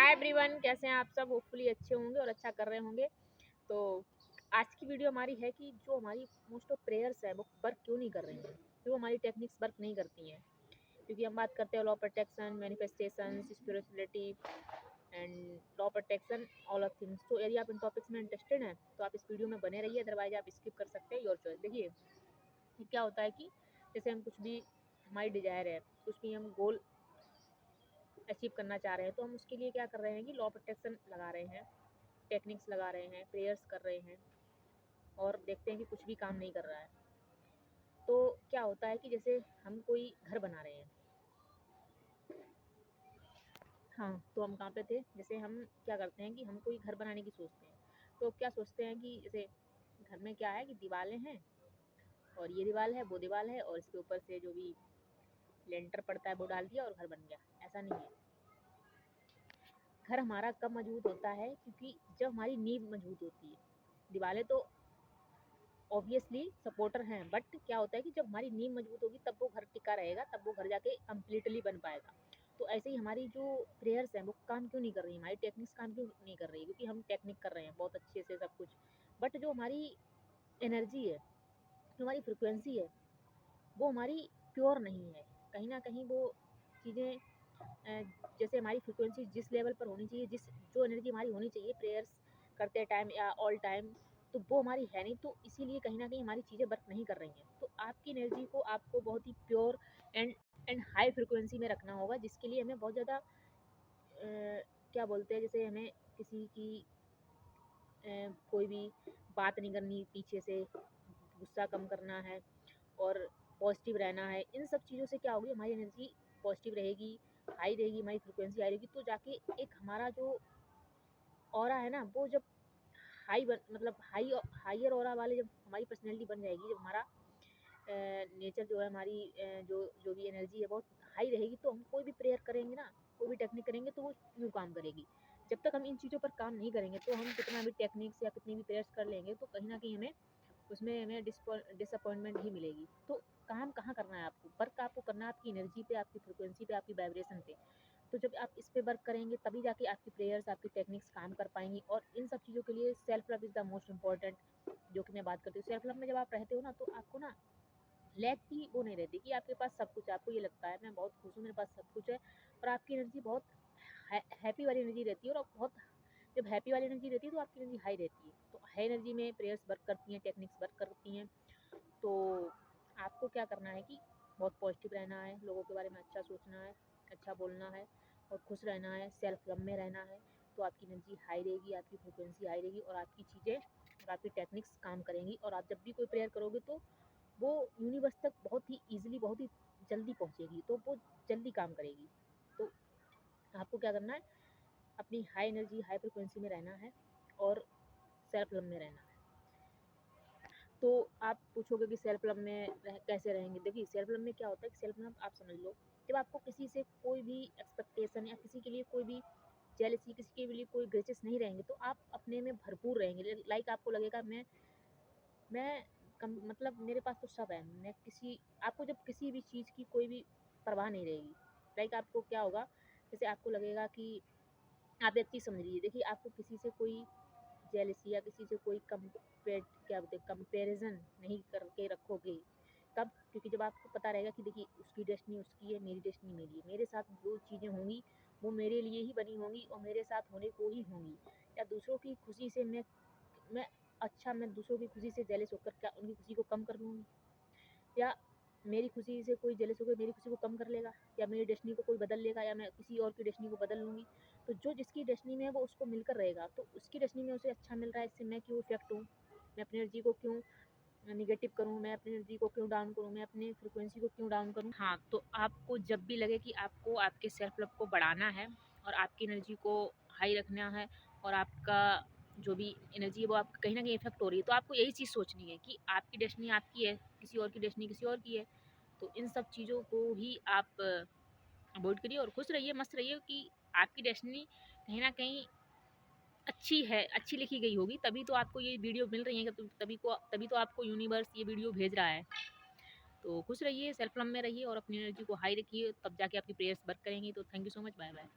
Hi everyone, कैसे हैं आप सब। होपफुली अच्छे होंगे और अच्छा कर रहे होंगे। तो आज की वीडियो हमारी है कि जो हमारी मोस्ट ऑफ प्रेयर्स है वो वर्क क्यों नहीं कर रही हैं, क्यों हमारी टेक्निक्स वर्क नहीं करती हैं। क्योंकि हम बात करते हैं law protection, manifestation, spirituality and law protection, all of things. तो यदि आप इन टॉपिक्स में इंटरेस्टेड हैं तो आप इस वीडियो में बने रहिए, अदरवाइज आप स्किप कर सकते हैं, योर चॉइस। देखिए ये क्या होता है कि जैसे हम कुछ भी हमारी डिजायर है, कुछ भी हम गोल अचीव करना चाह रहे हैं, तो हम उसके लिए क्या कर रहे हैं कि लॉ प्रोटेक्शन लगा रहे हैं, टेक्निक्स लगा रहे हैं, प्रेयर्स कर रहे हैं और देखते हैं कि कुछ भी काम नहीं कर रहा है। तो क्या होता है कि जैसे हम कोई घर बना रहे हैं, हाँ, तो हम कहाँ पे थे, जैसे हम क्या करते हैं कि हम कोई घर बनाने की सोचते हैं। तो क्या सोचते हैं कि जैसे घर में क्या है कि दीवारें हैं और ये दीवार है, वो दीवार है, और इसके ऊपर से जो भी लेंटर पड़ता है वो डाल दिया और घर बन गया। ऐसा नहीं है। घर हमारा कब मजबूत होता है, क्योंकि जब हमारी नींव मजबूत होती है। दीवारें तो ऑब्वियसली सपोर्टर हैं, बट क्या होता है कि जब हमारी नींव मजबूत होगी तब वो घर टिका रहेगा, तब वो घर जाके कम्प्लीटली बन पाएगा। तो ऐसे ही हमारी जो प्रेयर्स हैं वो काम क्यों नहीं कर रही, हमारी टेक्निक्स काम क्यों नहीं कर रही, क्योंकि हम टेक्निक कर रहे हैं बहुत अच्छे से सब कुछ, बट जो हमारी एनर्जी है, जो हमारी फ्रिक्वेंसी है, वो हमारी प्योर नहीं है। कहीं ना कहीं वो चीज़ें जैसे हमारी फ्रिक्वेंसी जिस लेवल पर होनी चाहिए, जिस जो एनर्जी हमारी होनी चाहिए प्रेयर्स करते टाइम या ऑल टाइम, तो वो हमारी है नहीं। तो इसीलिए कहीं ना कहीं हमारी चीज़ें वर्क नहीं कर रही हैं। तो आपकी एनर्जी को आपको बहुत ही pure and and high frequency में रखना होगा, जिसके लिए हमें बहुत ज़्यादा क्या बोलते हैं, जैसे हमें किसी की कोई भी बात नहीं करनी, पीछे से गुस्सा कम करना है और पॉजिटिव रहना है। इन सब चीज़ों से क्या होगी, हमारी एनर्जी पॉजिटिव रहेगी, हाई रहेगी, हमारी फ्रिक्वेंसी हाई रहेगी। तो जाके एक हमारा जो ऑरा है ना, वो जब हाई बन मतलब हाइयर ऑरा वाले जब हमारी पर्सनैलिटी बन जाएगी, जब हमारा नेचर जो है, हमारी जो जो भी एनर्जी है बहुत हाई रहेगी, तो हम कोई भी प्रेयर करेंगे ना, कोई भी टेक्निक करेंगे तो वो यूँ काम करेगी। जब तक हम इन चीज़ों पर काम नहीं करेंगे तो हम कितना भी टेक्निक्स या कितनी भी प्रेयर्स कर लेंगे तो कहीं ना कहीं हमें डिसअपॉइंटमेंट ही मिलेगी। तो काम कहाँ करना है आपको, वर्क आपको करना है आपकी एनर्जी पे, आपकी फ्रिक्वेंसी पे, आपकी वाइब्रेशन पे। तो जब आप इस पे वर्क करेंगे तभी जाके आपकी प्रेयर्स, आपकी टेक्निक्स काम कर पाएंगी। और इन सब चीज़ों के लिए self love is the most important, जो कि मैं बात करती हूँ। सेल्फ लव में जब आप रहते हो ना, तो आपको ना लैक की वो नहीं रहती कि आपके पास सब कुछ है। आपको ये लगता है मैं बहुत खुश हूँ, मेरे पास सब कुछ है, और आपकी एनर्जी बहुत हैप्पी वाली एनर्जी रहती है। और बहुत जब हैप्पी वाली एनर्जी रहती है तो आपकी एनर्जी हाई रहती है। तो हाई एनर्जी में प्रेयर्स वर्क करती हैं, टेक्निक्स वर्क करती हैं। तो आपको क्या करना है कि बहुत पॉजिटिव रहना है, लोगों के बारे में अच्छा सोचना है, अच्छा बोलना है और खुश रहना है, सेल्फ लव में रहना है। तो आपकी एनर्जी हाई रहेगी, आपकी फ्रिक्वेंसी हाई रहेगी और आपकी चीज़ें और आपकी टेक्निक्स काम करेंगी। और आप जब भी कोई प्रेयर करोगे तो वो यूनिवर्स तक बहुत ही ईजिली, बहुत ही जल्दी पहुँचेगी, तो वो जल्दी काम करेगी। तो आपको क्या करना है, अपनी हाई एनर्जी, हाई फ्रिक्वेंसी में रहना है और सेल्फ लव में रहना है। तो आप पूछोगे कि सेल्फ लव में कैसे रहेंगे। देखिए सेल्फ लव में क्या होता है कि सेल्फ लव आप समझ लो, जब आपको किसी से कोई भी एक्सपेक्टेशन या किसी के लिए कोई भी जेलसी, किसी के लिए कोई ग्रजेस नहीं रहेंगे, तो आप अपने में भरपूर रहेंगे। लाइक आपको लगेगा मैं मतलब मेरे पास तो सब है। मैं किसी आपको जब किसी भी चीज़ की कोई भी परवाह नहीं रहेगी। लाइक आपको क्या होगा, जैसे आपको लगेगा कि आप एक चीज़ समझ लीजिए। देखिए आपको किसी से कोई जेलसी या किसी से कोई क्या बोलते हैं, कंपैरिजन नहीं करके रखोगे। कब? क्योंकि जब आपको पता रहेगा कि देखिए उसकी डेस्टिनी उसकी है, मेरी डेस्टिनी मेरी है, मेरे साथ जो चीज़ें होंगी वो मेरे लिए ही बनी होंगी और मेरे साथ होने को ही होंगी। या दूसरों की खुशी से मैं मैं दूसरों की खुशी से जेलस होकर क्या उनकी खुशी को कम कर लूँगी, या मेरी खुशी से कोई जेलस होकर मेरी खुशी को कम कर लेगा, या मेरी डेस्टिनी को कोई बदल लेगा, या मैं किसी और की डेस्टिनी को बदल लूँगी। तो जो जिसकी डेस्टिनी में है वो उसको मिलकर रहेगा। तो उसकी डेस्टिनी में उसे अच्छा मिल रहा है, इससे मैं क्यों इफ़ेक्ट हूँ? मैं अपनी एनर्जी को क्यों नेगेटिव करूँ? मैं अपनी एनर्जी को क्यों डाउन करूँ? मैं अपनी फ्रीक्वेंसी को क्यों डाउन करूँ? हाँ, तो आपको जब भी लगे कि आपको आपके सेल्फ लव को बढ़ाना है और आपकी एनर्जी को हाई रखना है और आपका जो भी एनर्जी है वो आपका कहीं न कहीं इफ़ेक्ट हो रही है, तो आपको यही चीज़ सोचनी है कि आपकी डेस्टिनी आपकी है, किसी और की डेस्टिनी किसी और की है। तो इन सब चीज़ों को ही आप अवॉइड करिए और खुश रहिए, मस्त रहिए कि आपकी डेस्टिनी कहीं न कहीं अच्छी है, अच्छी लिखी गई होगी, तभी तो आपको ये वीडियो मिल रही है, तभी तो आपको यूनिवर्स ये वीडियो भेज रहा है। तो खुश रहिए, सेल्फ लव में रहिए और अपनी एनर्जी को हाई रखिए, तब जाके आपकी प्रेयर्स वर्क करेंगी। तो thank you so much, bye bye.